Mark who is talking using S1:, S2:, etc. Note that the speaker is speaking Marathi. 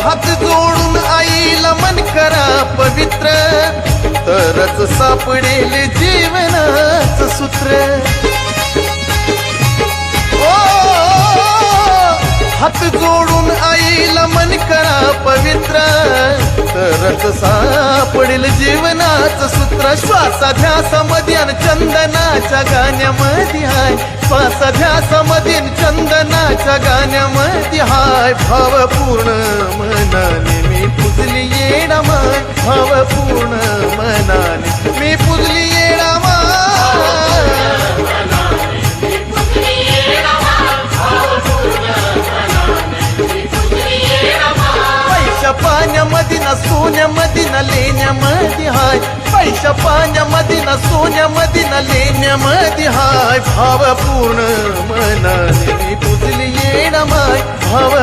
S1: हात जोडून आईला मन करा पवित्र, तरच सापडेल जीवनाचं सूत्र. ओ हात जोडून आईला मन करा पवित्र, तरच सापडेल जीवनाचं सूत्र. श्वासाध्यासामध्ये अन चंदनाच्या गाण्यामध्ये हाय, श्वासाध्यासामध्ये चंदनाच्या गाण्यामध्ये हाय. भावपूर्ण मनाने मी पुजली येडा माय, भावपूर्ण मनाने मी पुजली येडा माय. पैशा पाण्यामध्ये ना सोन्यामध्ये ना लेण्यामध्ये हाय, पैशा पाण्यामध्ये ना सोन्यामध्ये ना लेण्यामध्ये हाय. भावपूर्ण मनाने मी पुजली येडा माय, भाव